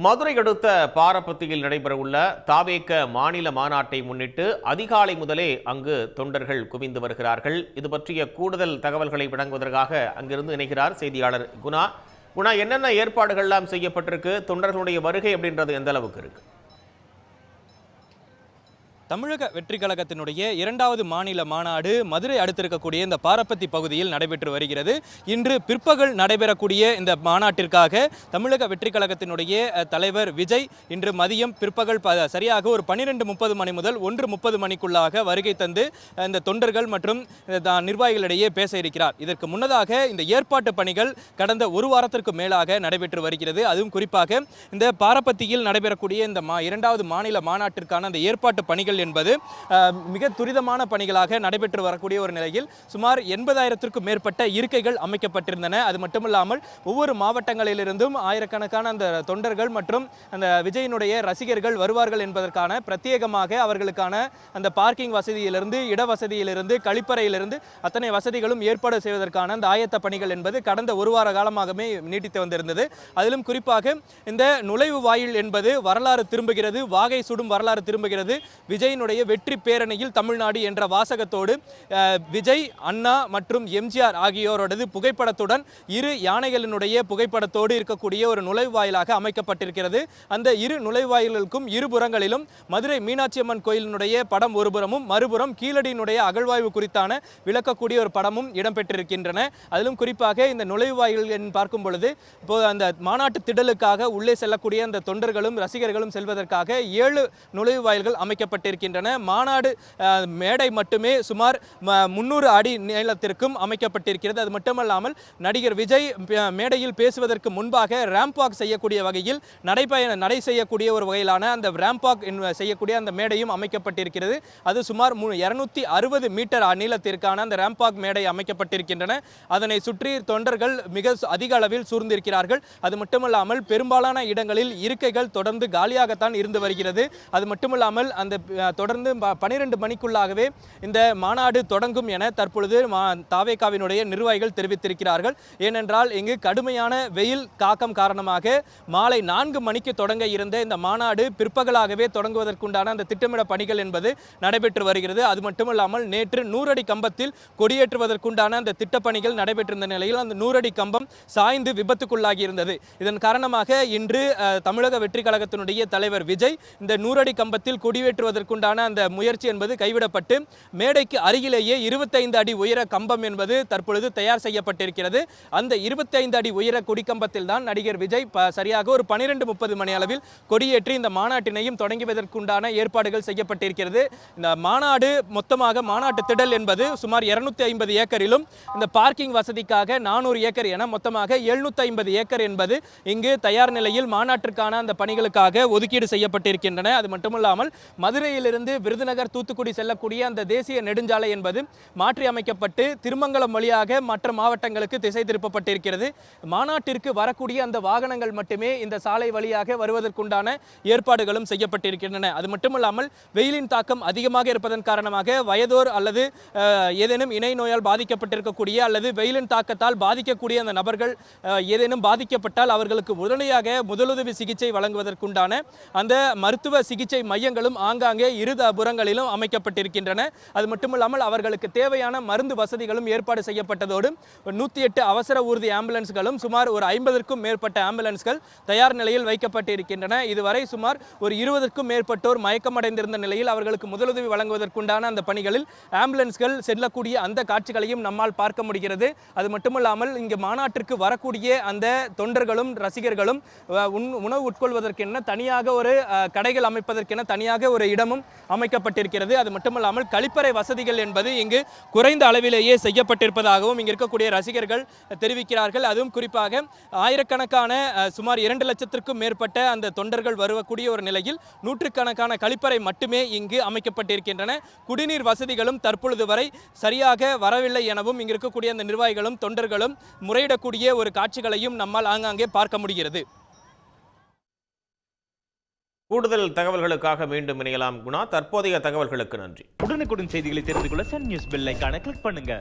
மதுரை அடுத்த பாரபத்தியில் நடைபெறவுள்ள தாவேக மாநில மாநாட்டை முன்னிட்டு அதிகாலை முதலே அங்கு தொண்டர்கள் குவிந்து வருகிறார்கள். இது பற்றிய கூடுதல் தகவல்களை வழங்குவதற்காக அங்கிருந்து இணைகிறார் செய்தியாளர் குணா. குணா, என்னென்ன ஏற்பாடுகள்லாம் செய்யப்பட்டிருக்கு? தொண்டர்களுடைய வருகை அப்படின்றது எந்த அளவுக்கு இருக்கு? தமிழக வெற்றி கழகத்தினுடைய இரண்டாவது மாநில மாநாடு மதுரை அடுத்திருக்கக்கூடிய இந்த பாரபத்தி பகுதியில் நடைபெற்று வருகிறது. இன்று பிற்பகல் நடைபெறக்கூடிய இந்த மாநாட்டிற்காக தமிழக வெற்றி கழகத்தினுடைய தலைவர் விஜய் இன்று மதியம் பிற்பகல் சரியாக ஒரு 12:30 மணி முதல் 1:30 மணிக்குள்ளாக வருகை தந்து இந்த தொண்டர்கள் மற்றும் நிர்வாகிகளிடையே பேச இருக்கிறார். இதற்கு முன்னதாக இந்த ஏற்பாட்டு பணிகள் கடந்த ஒரு வாரத்திற்கு மேலாக நடைபெற்று வருகிறது. அதுவும் குறிப்பாக இந்த பாரபத்தியில் நடைபெறக்கூடிய இந்த இரண்டாவது மாநில மாநாட்டிற்கான அந்த ஏற்பாட்டு பணிகள் என்பது மிக துரிதமான பணிகளாக நடைபெற்று வரக்கூடிய ஒரு நிலையில் சுமார் 80,000க்கும் மேற்பட்ட இருக்கைகள் அமைக்கப்பட்டிருந்தன. அது மட்டுமில்லாமல் ஒவ்வொரு மாவட்டங்களிலிருந்தும் ஆயிரக்கணக்கான அந்த தொண்டர்கள் மற்றும் அந்த விஜயினுடைய ரசிகர்கள் வருவார்கள் என்பதற்கான பிரத்யேகமாக அவர்களுக்கான அந்த பார்க்கிங் வசதியிலிருந்து இடவசதியிலிருந்து கழிப்பறையிலிருந்து அத்தனை வசதிகளும் ஏற்பாடு செய்வதற்கான அந்த ஆயத்த பணிகள் என்பது கடந்த ஒரு வார காலமாகவே நீடித்து வந்திருந்தது. அதிலும் குறிப்பாக இந்த நுழைவு வாயில் என்பது வரலாறு திரும்புகிறது, வாகை சுடும் வரலாறு திரும்புகிறது, விஜயினுடைய வெற்றி பேரணியில் தமிழ்நாடு என்ற வாசகத்தோடு விஜய், அண்ணா மற்றும் எம்ஜிஆர் ஆகியோரோடது புகைப்படத்துடன் இரு யானைகளினுடைய புகைப்படத்தோடு இருக்கக்கூடிய ஒரு நுழைவாயிலாக அமைக்கப்பட்டிருக்கிறது. அந்த இரு நுழைவாயில்களுக்கும் இருபுறங்களிலும் மதுரை மீனாட்சி அம்மன் கோயிலினுடைய படம் ஒருபுறமும் மறுபுறம் கீழடியினுடைய அகழ்வாய்வு குறித்தான விளக்கக்கூடிய ஒரு படமும் இடம்பெற்றிருக்கின்றன. அதிலும் குறிப்பாக இந்த நுழைவாயில் பார்க்கும் பொழுது இப்போ அந்த மாநாட்டு திடலுக்காக உள்ளே செல்லக்கூடிய அந்த தொண்டர்களும் ரசிகர்களும் செல்வதற்காக 7 நுழைவாயில்கள் அமைக்கப்பட்டிருக்கின்றன. மாநாடு மேடை மட்டுமே சுமார் 300 அடி நீளத்திற்கும் அமைக்கப்பட்டிருக்கிறது. அது மட்டுமல்லாமல் நடிகர் விஜய் மேடையில் பேசுவதற்கு முன்பாக ரேம்ப் வாக் செய்யக்கூடிய வகையில் நடை செய்யக்கூடிய ஒரு வகையிலான அந்த ரேம்ப் வாக் செய்யக்கூடிய அந்த மேடையும் அமைக்கப்பட்டிருக்கிறது. அது சுமார் 260 மீட்டர் நீளத்திற்கான அந்த ரேம்ப் வாக் மேடை அமைக்கப்பட்டிருக்கின்றன. அதனை சுற்றி தொண்டர்கள் மிக அதிக அளவில் சூழ்ந்திருக்கிறார்கள். அது மட்டுமல்லாமல் பெரும்பாலான இடங்களில் இருக்கைகள் தொடர்ந்து காலியாகத்தான் இருந்து வருகிறது. அது மட்டுமல்லாமல் அந்த தொடர்ந்து 12 மணிக்குள்ளாகவே இந்த மாநாடு தொடங்கும் என தற்பொழுது தாவேகாவினுடைய நிர்வாகிகள் தெரிவித்திருக்கிறார்கள். ஏனென்றால் இங்கு கடுமையான வெயில் தாக்கம் காரணமாக மாலை 4 மணிக்கு தொடங்க இருந்த இந்த மாநாடு பிற்பகலாகவே தொடங்குவதற்குண்டான அந்த திட்டமிட பணிகள் என்பது நடைபெற்று வருகிறது. அது மட்டுமல்லாமல் நேற்று 100 அடி கம்பத்தில் கொடியேற்றுவதற்குண்டான அந்த திட்டப்பணிகள் நடைபெற்றிருந்த நிலையில் அந்த 100 அடி கம்பம் சாய்ந்து விபத்துக்குள்ளாகி இருந்தது. இதன் காரணமாக இன்று தமிழக வெற்றி கழகத்தினுடைய தலைவர் விஜய் இந்த 100 அடி கம்பத்தில் கொடியேற்றுவதற்குண்டான அந்த முயற்சி என்பது கைவிடப்பட்டு மேடைக்கு அருகிலேயே 25 அடி உயர கம்பம் என்பது தற்பொழுது தயார் செய்யப்பட்டிருக்கிறது. அந்த 25 அடி உயர கொடிக்கம்பத்தில் தான் நடிகர் விஜய் சரியாக ஒரு 12:30 மணி அளவில் கொடியேற்றி இந்த மாநாட்டினையும் தொடங்குவதற்குண்டான ஏற்பாடுகள் செய்யப்பட்டிருக்கிறது. இந்த மாநாடு மொத்தமாக மாநாட்டு திடல் என்பது சுமார் 250 ஏக்கரிலும் இந்த பார்க்கிங் வசதிக்காக 400 ஏக்கர் என மொத்தமாக 750 ஏக்கர் என்பது இங்கு தயார் நிலையில் மாநாட்டிற்கான அந்த பணிகளுக்காக ஒதுக்கீடு செய்யப்பட்டிருக்கின்றன. அது மட்டுமல்லாமல் மதுரையிலிருந்து விருதுநகர், தூத்துக்குடி செல்லக்கூடிய அந்த தேசிய நெடுஞ்சாலை என்பது மாற்றி அமைக்கப்பட்டு திருமங்கலம் வழியாக மற்ற மாவட்டங்களுக்கு திசை திருப்பப்பட்டிருக்கிறது. மாநாட்டிற்கு வரக்கூடிய அந்த வாகனங்கள் மட்டுமே இந்த சாலை வழியாக வருவதற்குண்டான ஏற்பாடுகளும் செய்யப்பட்டிருக்கின்றன. அது மட்டுமல்லாமல் வெயிலின் தாக்கம் அதிகமாக இருப்பதன் காரணமாக வயதோர் அல்லது ஏதேனும் இணை நோயால் பாதிக்கப்பட்டிருக்கக்கூடிய அல்லது வெயிலின் தாக்கத்தால் பாதிக்கக்கூடிய அந்த நபர்கள் ஏதேனும் பாதிக்கப்பட்டால் அவர்களுக்கு உடனடியாக முதலுதவி சிகிச்சை வழங்குவதற்குண்டான அந்த மருத்துவ சிகிச்சை மையங்களும் ஆங்காங்கே இருபுறங்களிலும் அமைக்கப்பட்டிருக்கின்றன. அது மட்டுமில்லாமல் அவர்களுக்கு தேவையான மருந்து வசதிகளும் ஏற்பாடு செய்யப்பட்டதோடு 108 அவசர ஊர்தி ஆம்புலன்ஸ்களும் சுமார் ஒரு 50க்கும் மேற்பட்ட ஆம்புலன்ஸ்கள் தயார் நிலையில் வைக்கப்பட்டிருக்கின்றன. இதுவரை சுமார் ஒரு 20க்கும் மேற்பட்டோர் மயக்கமடைந்திருந்த நிலையில் அவர்களுக்கு முதலுதவி வழங்குவதற்குண்டான அந்த பணிகளில் ஆம்புலன்ஸ்கள் செல்லக்கூடிய அந்த காட்சிகளையும் நம்மால் பார்க்க முடிகிறது. அது மட்டுமல்லாமல் இங்கு மாநாட்டிற்கு வரக்கூடிய அந்த தொண்டர்களும் ரசிகர்களும் உணவு உட்கொள்வதற்கென தனியாக ஒரு கடைகள் அமைப்பதற்கென தனியாக ஒரு இடமும் அமைக்கப்பட்டிருக்கிறது. அது மட்டுமல்லாமல் கழிப்பறை வசதிகள் என்பது இங்கு குறைந்த அளவிலேயே செய்யப்பட்டிருப்பதாகவும் இங்கு இருக்கக்கூடிய ரசிகர்கள் தெரிவிக்கிறார்கள். அதுவும் குறிப்பாக ஆயிரக்கணக்கான சுமார் 2 லட்சத்திற்கும் மேற்பட்ட அந்த தொண்டர்கள் வரக்கூடிய ஒரு நிலையில் நூற்றுக்கணக்கான கழிப்பறை மட்டுமே இங்கு அமைக்கப்பட்டிருக்கின்றன. குடிநீர் வசதிகளும் தற்பொழுது வரை சரியாக வரவில்லை எனவும் இங்கு இருக்கக்கூடிய அந்த நிர்வாகிகளும் தொண்டர்களும் முறையிடக்கூடிய ஒரு காட்சிகளையும் நம்மால் ஆங்காங்கே பார்க்க முடிகிறது. கூடுதல் தகவல்களுக்காக மீண்டும் இணையலாம் குணா. தற்போதைய தகவல்களுக்கு நன்றி. உடனுக்குடன் செய்திகளை தெரிந்து கொள்ள சன் நியூஸ் பெல் ஐகானை கிளிக் பண்ணுங்க.